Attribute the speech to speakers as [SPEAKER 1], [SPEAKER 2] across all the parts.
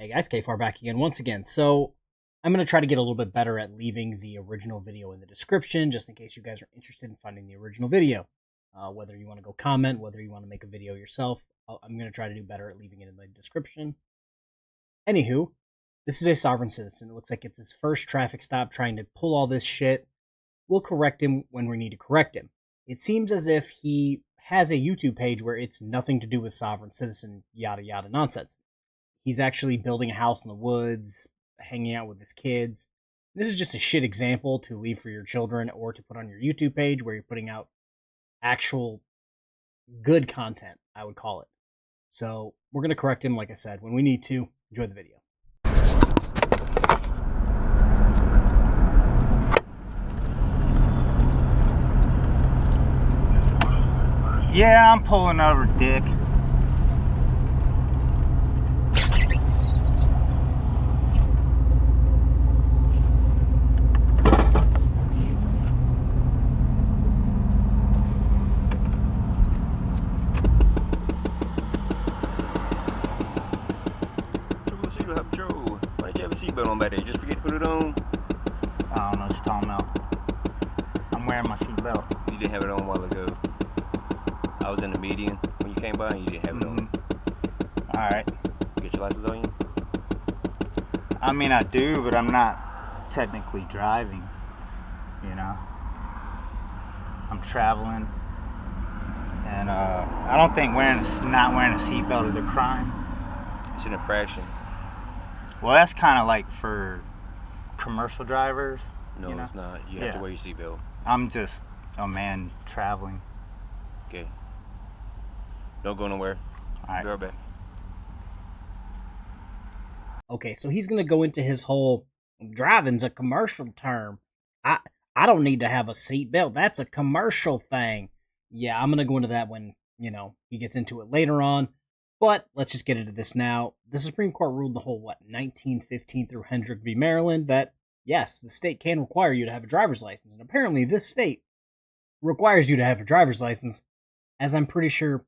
[SPEAKER 1] Hey guys, KFARR back again once again. So I'm going to try to get a little bit better at leaving the original video in the description, just in case you guys are interested in finding the original video. Whether you want to go comment, whether you want to make a video yourself, I'm going to try to do better at leaving it in the description. Anywho, this is a sovereign citizen. It looks like it's his first traffic stop trying to pull all this shit. We'll correct him when we need to correct him. It seems as if he has a YouTube page where it's nothing to do with sovereign citizen, yada yada nonsense. He's actually building a house in the woods, hanging out with his kids. This is just a shit example to leave for your children or to put on your YouTube page where you're putting out actual good content, I would call it. So we're going to correct him, like I said, when we need to. Enjoy the video.
[SPEAKER 2] Yeah, I'm pulling over, dick.
[SPEAKER 3] Why did you have a seatbelt on back there? You just forget to put it on?
[SPEAKER 2] I don't know what you're talking about. I'm wearing my seatbelt.
[SPEAKER 3] You didn't have it on a while ago. I was in the median when you came by and you didn't have it on.
[SPEAKER 2] Alright.
[SPEAKER 3] You get your license on you?
[SPEAKER 2] I mean, I do, but I'm not technically driving, you know? I'm traveling. And I don't think not wearing a seatbelt is a crime.
[SPEAKER 3] It's an infraction.
[SPEAKER 2] Well, that's kind of like for commercial drivers.
[SPEAKER 3] No,
[SPEAKER 2] you know?
[SPEAKER 3] it's not. You have to wear your seatbelt.
[SPEAKER 2] I'm just a man traveling.
[SPEAKER 3] Okay. Don't go nowhere.
[SPEAKER 2] Alright.
[SPEAKER 3] Be right back.
[SPEAKER 1] Okay, so he's going to go into his whole driving's a commercial term. I don't need to have a seatbelt. That's a commercial thing. Yeah, I'm going to go into that when, he gets into it later on. But let's just get into this now. The Supreme Court ruled the whole, 1915 through Hendrick v. Maryland, that, yes, the state can require you to have a driver's license. And apparently this state requires you to have a driver's license, as I'm pretty sure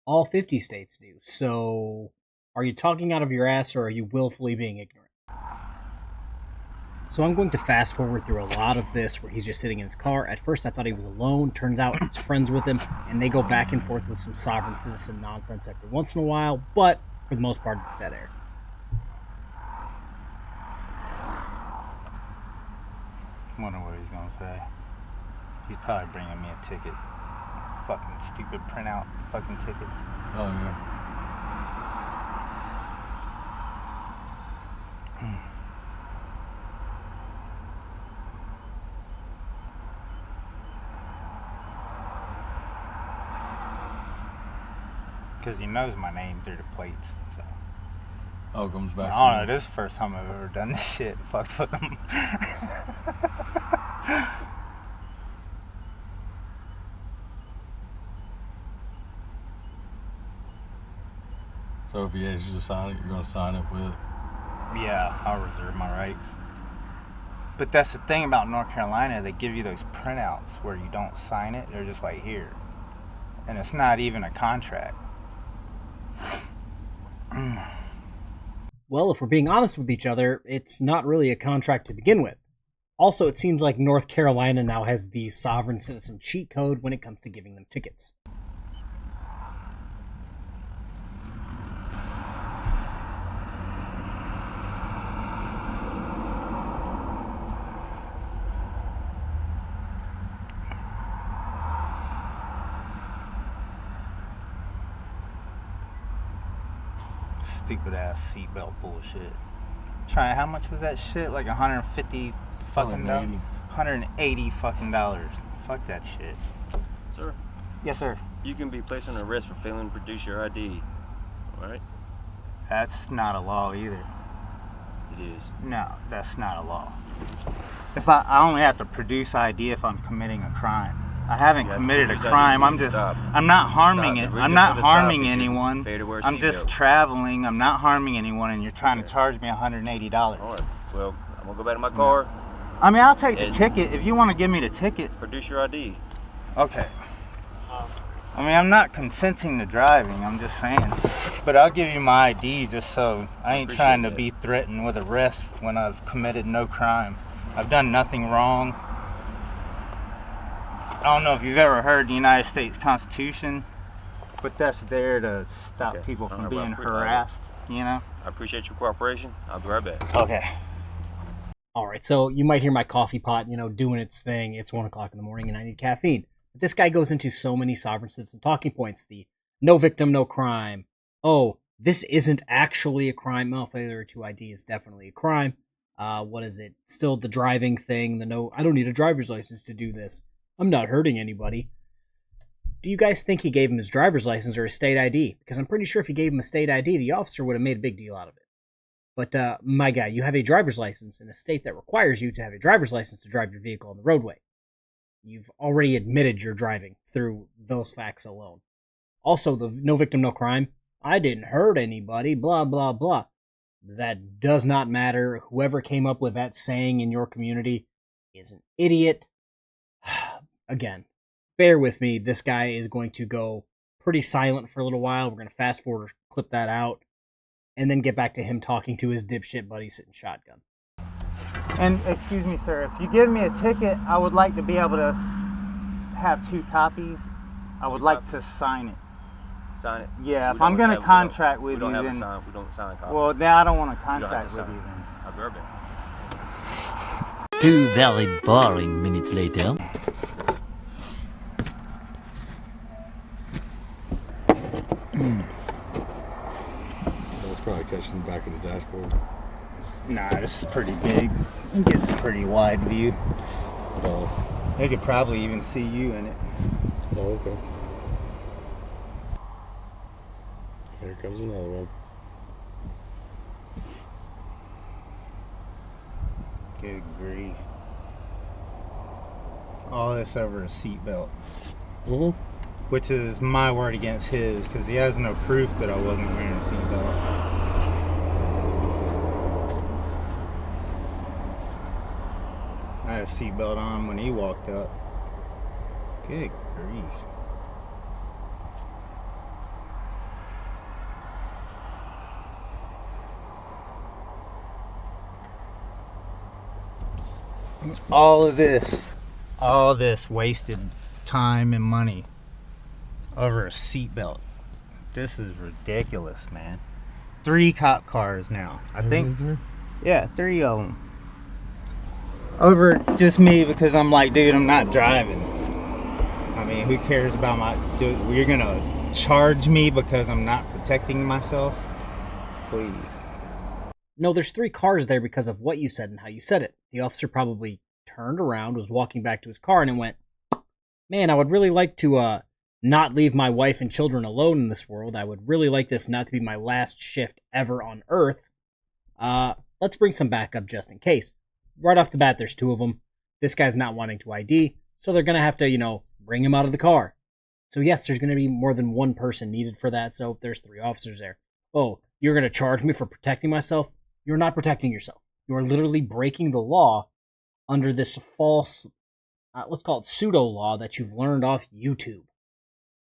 [SPEAKER 1] all 50 states do. So, are you talking out of your ass, or are you willfully being ignorant? So I'm going to fast forward through a lot of this where he's just sitting in his car. At first I thought he was alone. Turns out he's friends with him, and they go back and forth with some sovereign citizen nonsense every once in a while, but for the most part it's dead air.
[SPEAKER 2] I wonder what he's gonna say. He's probably bringing me a ticket. Fucking stupid printout fucking tickets.
[SPEAKER 3] Oh, yeah.
[SPEAKER 2] Because he knows my name through the plates. So.
[SPEAKER 4] Oh, it comes back.
[SPEAKER 2] I don't know. This is the first time I've ever done this shit. Fucked with him.
[SPEAKER 4] So if he asks you to sign it, you're going to sign it with?
[SPEAKER 2] Yeah, I'll reserve my rights. But that's the thing about North Carolina. They give you those printouts where you don't sign it. They're just like, here. And it's not even a contract.
[SPEAKER 1] Well, if we're being honest with each other, it's not really a contract to begin with. Also, it seems like North Carolina now has the sovereign citizen cheat code when it comes to giving them tickets.
[SPEAKER 2] Stupid ass seatbelt bullshit. How much was that shit? Like 150 fucking dollars? 180 fucking dollars. Fuck that shit.
[SPEAKER 3] Sir?
[SPEAKER 2] Yes, sir.
[SPEAKER 3] You can be placed on arrest for failing to produce your ID. Alright?
[SPEAKER 2] That's not a law either.
[SPEAKER 3] It is.
[SPEAKER 2] No, that's not a law. If I only have to produce ID if I'm committing a crime. I haven't committed a crime. I'm not harming it. I'm not harming anyone. I'm just traveling. I'm not harming anyone, and you're trying to charge me $180.
[SPEAKER 3] All right. Well, I'm gonna go back to my car.
[SPEAKER 2] I mean, I'll take the ticket if you want to give me the ticket.
[SPEAKER 3] Produce your ID.
[SPEAKER 2] Okay. I mean, I'm not consenting to driving, I'm just saying. But I'll give you my ID just so I ain't trying to be threatened with arrest when I've committed no crime. I've done nothing wrong. I don't know if you've ever heard the United States Constitution, but that's there to stop people from being harassed, you know?
[SPEAKER 3] I appreciate your cooperation. I'll be right back.
[SPEAKER 2] Okay.
[SPEAKER 1] All right, so you might hear my coffee pot, doing its thing. It's 1 o'clock in the morning and I need caffeine. But this guy goes into so many sovereign citizen talking points. The no victim, no crime. Oh, this isn't actually a crime. Well, failure to ID is definitely a crime. What is it? Still the driving thing. I don't need a driver's license to do this. I'm not hurting anybody. Do you guys think he gave him his driver's license or his state ID? Because I'm pretty sure if he gave him a state ID, the officer would have made a big deal out of it. But, my guy, you have a driver's license in a state that requires you to have a driver's license to drive your vehicle on the roadway. You've already admitted you're driving through those facts alone. Also, the no victim, no crime. I didn't hurt anybody, blah, blah, blah. That does not matter. Whoever came up with that saying in your community is an idiot. Again, bear with me. This guy is going to go pretty silent for a little while. We're going to fast forward, clip that out, and then get back to him talking to his dipshit buddy sitting shotgun.
[SPEAKER 2] And excuse me, sir, if you give me a ticket, I would like to be able to have 2 copies. I would like to sign it.
[SPEAKER 3] Sign it?
[SPEAKER 2] Yeah, if I'm going to contract with you, then...
[SPEAKER 3] We don't sign copies.
[SPEAKER 2] Well, then I don't want to contract with you then.
[SPEAKER 3] I'll be right back.
[SPEAKER 5] 2 very boring minutes later.
[SPEAKER 4] That's probably catching the back of the dashboard.
[SPEAKER 2] Nah, this is pretty big. It gets a pretty wide view. They could probably even see you in it.
[SPEAKER 4] Oh, okay. Here comes another one.
[SPEAKER 2] Good grief. All this over a seatbelt.
[SPEAKER 4] Mm-hmm.
[SPEAKER 2] Which is my word against his, because he has no proof that I wasn't wearing a seatbelt. I had a seatbelt on when he walked up. Good grief. All this wasted time and money over a seatbelt. This is ridiculous, man. 3 cop cars now. I think. Yeah, 3 of them. Over just me because I'm like, dude, I'm not driving. I mean, who cares about my... Dude, you're gonna charge me because I'm not protecting myself? Please.
[SPEAKER 1] No, there's 3 cars there because of what you said and how you said it. The officer probably turned around, was walking back to his car, and it went, man, I would really like to not leave my wife and children alone in this world. I would really like this not to be my last shift ever on Earth. Let's bring some backup just in case. Right off the bat, there's 2 of them. This guy's not wanting to ID, so they're going to have to, bring him out of the car. So yes, there's going to be more than 1 person needed for that, so there's 3 officers there. Oh, you're going to charge me for protecting myself? You're not protecting yourself. You are literally breaking the law under this false, let's call it pseudo-law that you've learned off YouTube.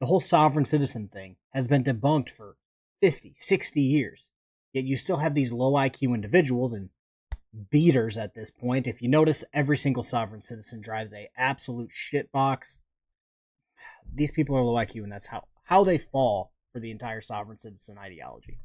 [SPEAKER 1] The whole sovereign citizen thing has been debunked for 50, 60 years. Yet you still have these low IQ individuals and beaters at this point. If you notice, every single sovereign citizen drives a absolute shitbox. These people are low IQ, and that's how they fall for the entire sovereign citizen ideology.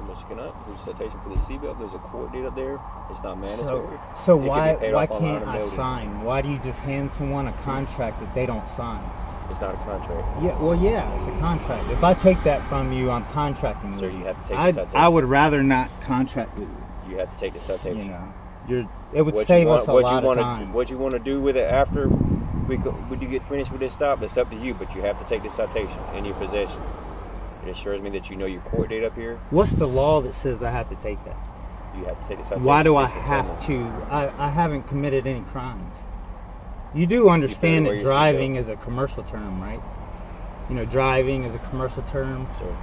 [SPEAKER 3] Mr. Canuck, there's a citation for the seatbelt. There's a court date up there. It's not mandatory.
[SPEAKER 2] So why can't I sign? Why do you just hand someone a contract that they don't sign?
[SPEAKER 3] It's not a contract.
[SPEAKER 2] Yeah, well, yeah, it's a contract. If I take that from you, I'm contracting with you.
[SPEAKER 3] So you have to take the citation.
[SPEAKER 2] I would rather not contract with you.
[SPEAKER 3] You have to take the citation.
[SPEAKER 2] It would save us a lot of time.
[SPEAKER 3] What you want to do with it after we get finished with this stop, it's up to you, but you have to take the citation in your possession. It assures me that you know your court date up here.
[SPEAKER 2] What's the law that says I have to take that?
[SPEAKER 3] You have to take the citation.
[SPEAKER 2] Why do I have to? I haven't committed any crimes. You do understand that driving is a commercial term, right? Driving is a commercial term.
[SPEAKER 3] Sure.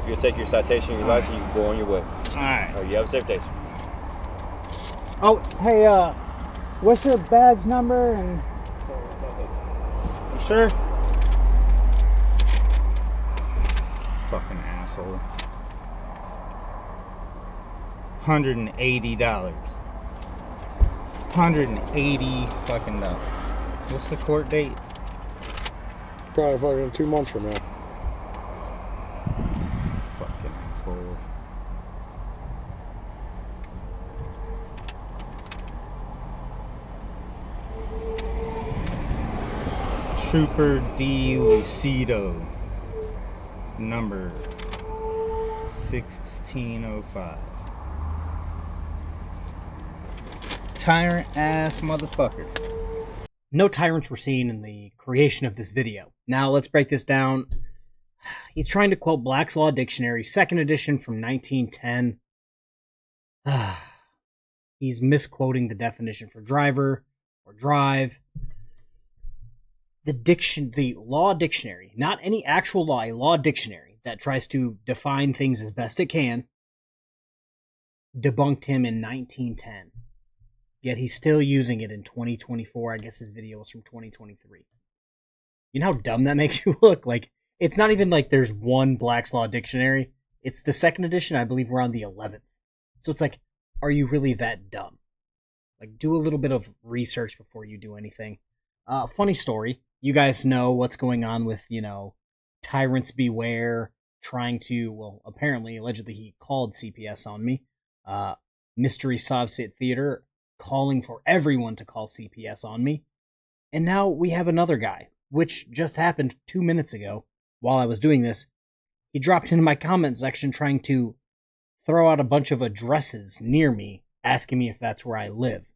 [SPEAKER 2] If
[SPEAKER 3] you take your citation, your license, you can go on your way.
[SPEAKER 2] All right.
[SPEAKER 3] You have a safe day, sir.
[SPEAKER 2] Oh, hey, what's your badge number and sure? Fucking asshole. $180. $180 fucking dollars. What's the court date?
[SPEAKER 4] Probably fucking 2 months from now.
[SPEAKER 2] Fucking asshole. Trooper D. Lucido, number 1605. Tyrant ass motherfucker.
[SPEAKER 1] No tyrants were seen in the creation of this video. Now let's break this down. He's trying to quote Black's Law Dictionary, 2nd edition from 1910. He's misquoting the definition for driver or drive. The law dictionary, not any actual law, a law dictionary that tries to define things as best it can, debunked him in 1910. Yet he's still using it in 2024. I guess his video was from 2023. You know how dumb that makes you look? Like, it's not even like there's one Black's Law Dictionary. It's the 2nd edition. I believe we're on the 11th. So it's like, are you really that dumb? Like, do a little bit of research before you do anything. Funny story. You guys know what's going on with, Tyrants Beware trying to, well, apparently, allegedly, he called CPS on me. Mystery Sovset Theater calling for everyone to call CPS on me. And now we have another guy, which just happened 2 minutes ago while I was doing this. He dropped into my comment section trying to throw out a bunch of addresses near me, asking me if that's where I live.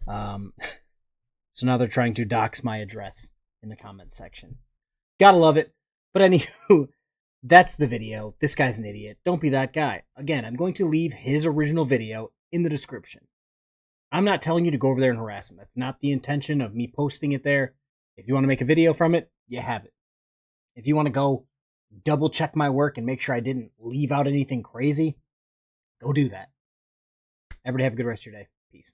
[SPEAKER 1] So now they're trying to dox my address in the comment section. Gotta love it. But anywho, that's the video. This guy's an idiot. Don't be that guy. Again, I'm going to leave his original video in the description. I'm not telling you to go over there and harass him. That's not the intention of me posting it there. If you want to make a video from it, you have it. If you want to go double check my work and make sure I didn't leave out anything crazy, go do that. Everybody have a good rest of your day. Peace.